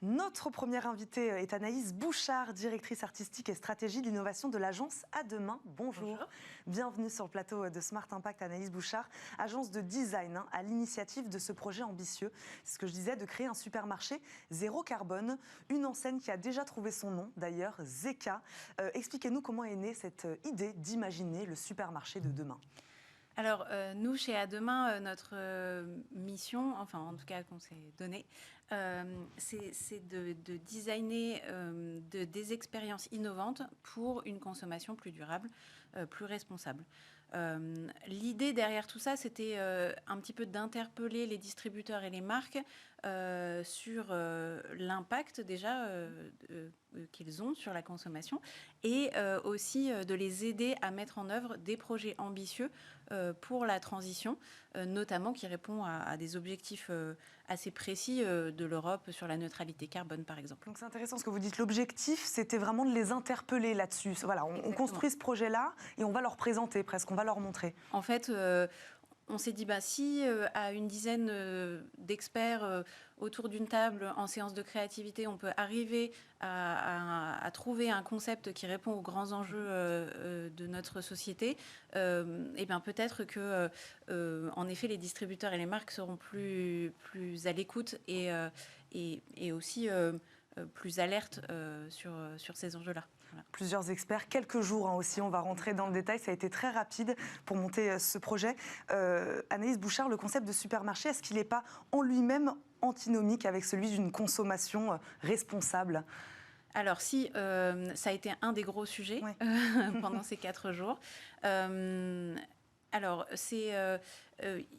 Notre première invitée est Anaïs Bouchard, directrice artistique et stratégie d'innovation de l'agence À Demain. Bonjour. Bienvenue sur le plateau de Smart Impact, Anaïs Bouchard, agence de design à l'initiative de ce projet ambitieux. C'est ce que je disais, de créer un supermarché zéro carbone, une enseigne qui a déjà trouvé son nom, d'ailleurs, Zeka. Expliquez-nous comment est née cette idée d'imaginer le supermarché de demain. Alors, nous, chez À Demain, notre mission, enfin, en tout cas, qu'on s'est donnée, c'est de designer des expériences innovantes pour une consommation plus durable, plus responsable. L'idée derrière tout ça, c'était un petit peu d'interpeller les distributeurs et les marques sur l'impact déjà qu'ils ont sur la consommation et aussi de les aider à mettre en œuvre des projets ambitieux pour la transition, notamment qui répond à des objectifs assez précis de l'Europe sur la neutralité carbone, par exemple. Donc c'est intéressant ce que vous dites. L'objectif, c'était vraiment de les interpeller là-dessus. Voilà, on construit ce projet-là et on va leur présenter presque, on va leur montrer. En fait, on s'est dit, si à une dizaine d'experts autour d'une table en séance de créativité, on peut arriver à trouver un concept qui répond aux grands enjeux de notre société, et bien peut-être que, en effet, les distributeurs et les marques seront plus à l'écoute et aussi plus alertes sur ces enjeux-là. Voilà. Plusieurs experts, quelques jours aussi, on va rentrer dans le détail, ça a été très rapide pour monter ce projet. Anaïs Bouchard, le concept de supermarché, est-ce qu'il n'est pas en lui-même antinomique avec celui d'une consommation responsable ? Alors si, ça a été un des gros sujets pendant ces 4 jours. Alors,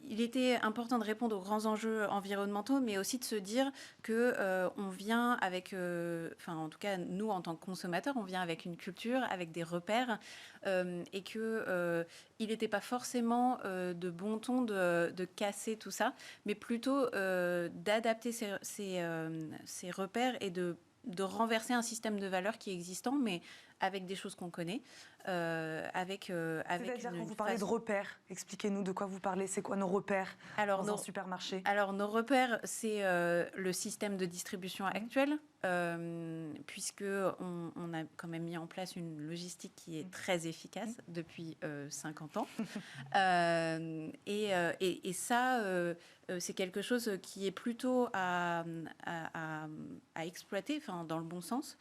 il était important de répondre aux grands enjeux environnementaux, mais aussi de se dire qu'on vient avec, en tout cas, nous, en tant que consommateurs, on vient avec une culture, avec des repères, et qu'il n'était pas forcément de bon ton de casser tout ça, mais plutôt d'adapter ces repères et de renverser un système de valeurs qui est existant, mais avec des choses qu'on connaît. C'est-à-dire quand vous parlez de repères, expliquez-nous de quoi vous parlez, c'est quoi nos repères dans un supermarché ? Alors nos repères, c'est le système de distribution actuel, puisqu'on a quand même mis en place une logistique qui est très efficace depuis 50 ans. Et ça, c'est quelque chose qui est plutôt à exploiter, dans le bon sens,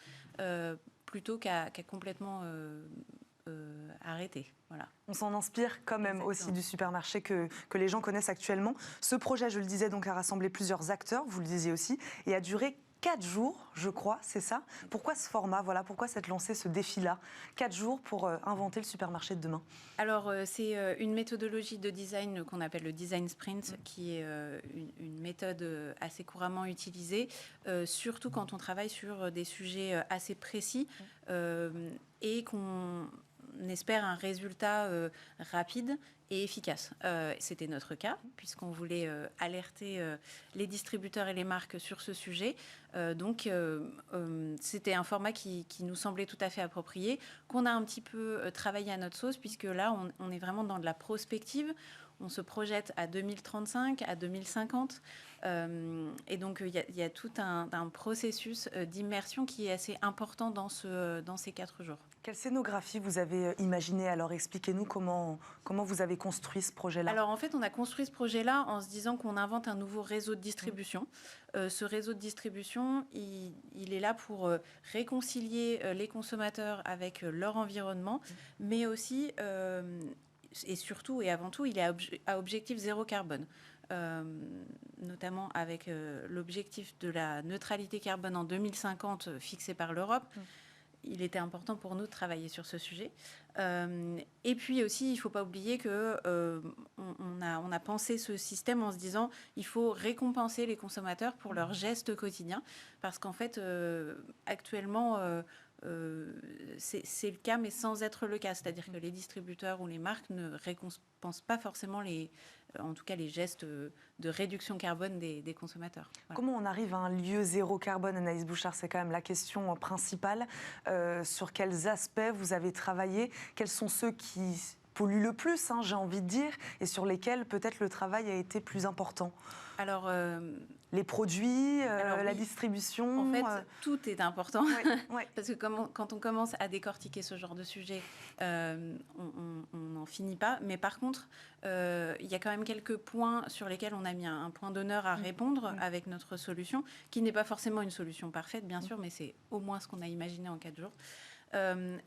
plutôt qu'à complètement arrêter. Voilà. On s'en inspire quand même aussi du supermarché que les gens connaissent actuellement. Ce projet, je le disais, donc, a rassemblé plusieurs acteurs, vous le disiez aussi, et a duré 4 jours, je crois, c'est ça. Pourquoi ce format ? Voilà, pourquoi s'être lancé ce défi-là ? 4 jours pour inventer le supermarché de demain. Alors, c'est une méthodologie de design qu'on appelle le design sprint, qui est une méthode assez couramment utilisée, surtout quand on travaille sur des sujets assez précis et qu'on espère un résultat rapide et efficace. C'était notre cas, puisqu'on voulait alerter les distributeurs et les marques sur ce sujet. Donc, c'était un format qui nous semblait tout à fait approprié, qu'on a un petit peu travaillé à notre sauce, puisque là, on est vraiment dans de la prospective. On se projette à 2035, à 2050. Et donc, il y a tout un processus d'immersion qui est assez important dans ces 4 jours. Quelle scénographie vous avez imaginée ? Alors, expliquez-nous comment vous avez construit ce projet-là. Alors, en fait, on a construit ce projet-là en se disant qu'on invente un nouveau réseau de distribution. Ce réseau de distribution, il est là pour réconcilier les consommateurs avec leur environnement, mais aussi... et surtout et avant tout, il est à objectif zéro carbone, notamment avec l'objectif de la neutralité carbone en 2050 fixé par l'Europe. Il était important pour nous de travailler sur ce sujet. Et puis aussi, il ne faut pas oublier qu'on a pensé ce système en se disant il faut récompenser les consommateurs pour leurs gestes quotidiens. Parce qu'en fait, actuellement... c'est le cas, mais sans être le cas. C'est-à-dire que les distributeurs ou les marques ne récompensent pas forcément en tout cas les gestes de réduction carbone des consommateurs. Voilà. Comment on arrive à un lieu zéro carbone, Anaïs Bouchard ? C'est quand même la question principale. Sur quels aspects vous avez travaillé ? Quels sont ceux qui polluent le plus, hein, j'ai envie de dire, et sur lesquels peut-être le travail a été plus important? Alors, les produits, la oui. distribution. En fait, tout est important. Ouais. Parce que quand on commence à décortiquer ce genre de sujet, on n'en finit pas. Mais par contre, il y a quand même quelques points sur lesquels on a mis un point d'honneur à répondre avec notre solution, qui n'est pas forcément une solution parfaite, bien sûr, mais c'est au moins ce qu'on a imaginé en 4 jours.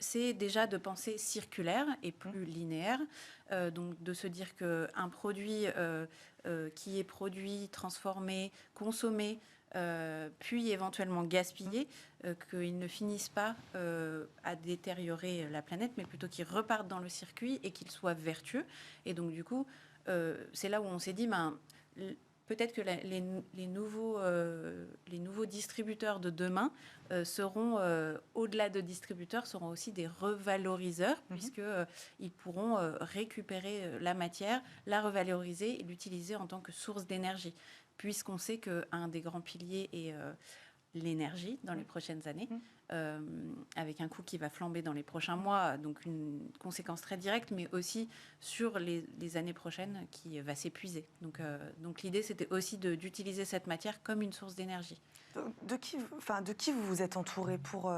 C'est déjà de penser circulaire et plus linéaire. Donc de se dire qu'un produit qui est produit, transformé, consommé, puis éventuellement gaspillé, qu'il ne finisse pas à détériorer la planète, mais plutôt qu'il reparte dans le circuit et qu'il soit vertueux. Et donc du coup, c'est là où on s'est dit, peut-être que les nouveaux distributeurs de demain seront, au-delà de distributeurs, seront aussi des revaloriseurs, puisqu'ils pourront récupérer la matière, la revaloriser et l'utiliser en tant que source d'énergie, puisqu'on sait qu'un des grands piliers est l'énergie dans les prochaines années, avec un coût qui va flamber dans les prochains mois, donc une conséquence très directe, mais aussi sur les années prochaines qui va s'épuiser. Donc l'idée, c'était aussi d'utiliser cette matière comme une source d'énergie. De qui vous vous êtes entouré pour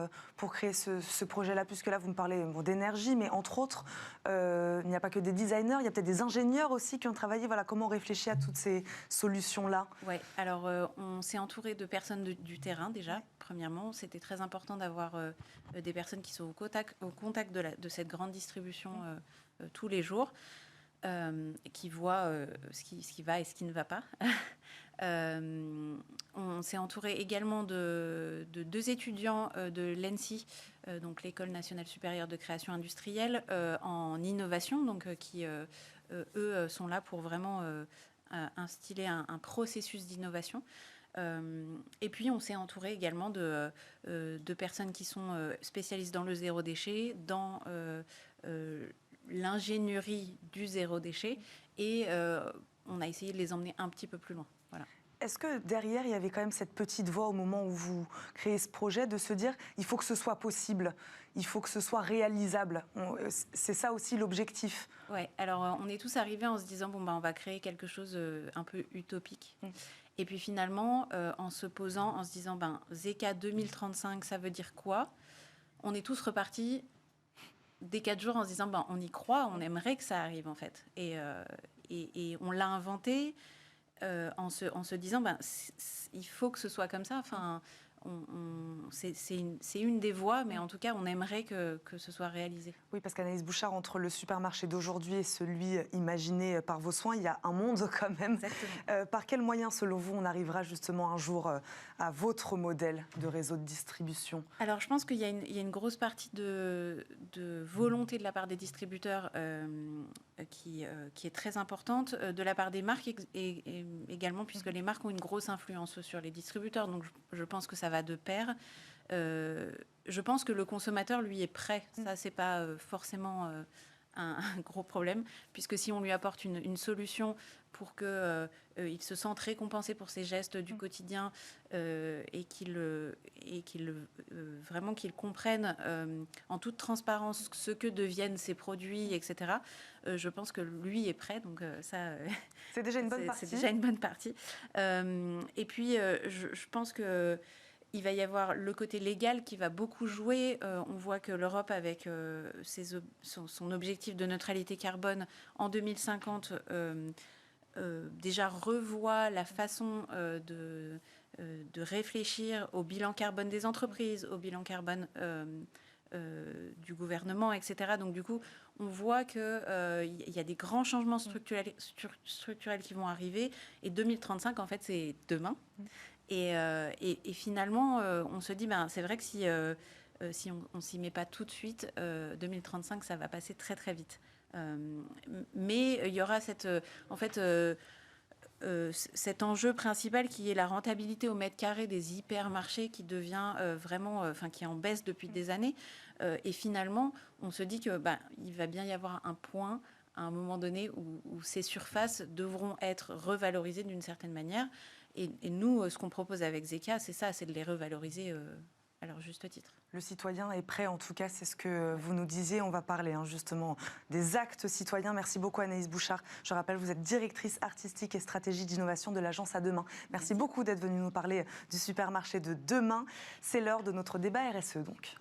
créer ce projet-là? Puisque là, vous me parlez d'énergie, mais entre autres, il n'y a pas que des designers, il y a peut-être des ingénieurs aussi qui ont travaillé. Voilà, comment on réfléchit à toutes ces solutions-là? Oui, alors on s'est entouré de personnes du terrain déjà. Premièrement, c'était très important d'avoir des personnes qui sont au contact de cette grande distribution tous les jours, qui voient ce qui va et ce qui ne va pas. On s'est entouré également de 2 étudiants de l'ENSI, donc l'École nationale supérieure de création industrielle, en innovation, donc qui, eux, sont là pour vraiment instiller un processus d'innovation. Et puis, on s'est entouré également de personnes qui sont spécialistes dans le zéro déchet, dans l'ingénierie du zéro déchet, et on a essayé de les emmener un petit peu plus loin. Voilà. Est-ce que derrière, il y avait quand même cette petite voix au moment où vous créez ce projet de se dire il faut que ce soit possible, il faut que ce soit réalisable? C'est ça aussi l'objectif. Oui, alors on est tous arrivés en se disant on va créer quelque chose un peu utopique. Et puis finalement, en se posant, en se disant ZECA 2035, ça veut dire quoi? On est tous repartis dès 4 jours en se disant on y croit, on aimerait que ça arrive en fait. Et on l'a inventé en se disant il faut que ce soit comme ça. Enfin, c'est une des voies, mais en tout cas, on aimerait que ce soit réalisé. Oui, parce qu'Anaïs Bouchard, entre le supermarché d'aujourd'hui et celui imaginé par vos soins, il y a un monde quand même. Par quels moyens, selon vous, on arrivera justement un jour à votre modèle de réseau de distribution? Alors, je pense qu'il y a une grosse partie de volonté de la part des distributeurs qui est très importante, de la part des marques également, puisque les marques ont une grosse influence sur les distributeurs. Donc, je pense que ça va de pair. Je pense que le consommateur, lui, est prêt. Ça, c'est pas forcément un gros problème, puisque si on lui apporte une solution pour qu'il se sente récompensé pour ses gestes du quotidien et vraiment qu'il comprenne en toute transparence ce que deviennent ces produits, etc., je pense que lui est prêt. Donc ça, c'est déjà une bonne partie. C'est déjà une bonne partie. Et puis, je pense que il va y avoir le côté légal qui va beaucoup jouer. On voit que l'Europe, avec son objectif de neutralité carbone en 2050, déjà revoit la façon de réfléchir au bilan carbone des entreprises, au bilan carbone du gouvernement, etc. Donc du coup, on voit qu'il y a des grands changements structurels qui vont arriver. Et 2035, en fait, c'est demain. Et finalement, on se dit, c'est vrai que si on ne s'y met pas tout de suite, 2035, ça va passer très très vite. Mais il y aura cet enjeu principal qui est la rentabilité au mètre carré des hypermarchés qui devient qui est en baisse depuis des années. Et finalement, on se dit que il va bien y avoir un point à un moment donné où ces surfaces devront être revalorisées d'une certaine manière. Et nous, ce qu'on propose avec ZECA, c'est ça, c'est de les revaloriser à leur juste titre. Le citoyen est prêt, en tout cas, c'est ce que vous nous disiez. On va parler justement des actes citoyens. Merci beaucoup Anaïs Bouchard. Je rappelle, vous êtes directrice artistique et stratégie d'innovation de l'agence À Demain. Merci beaucoup d'être venue nous parler du supermarché de demain. C'est l'heure de notre débat RSE donc.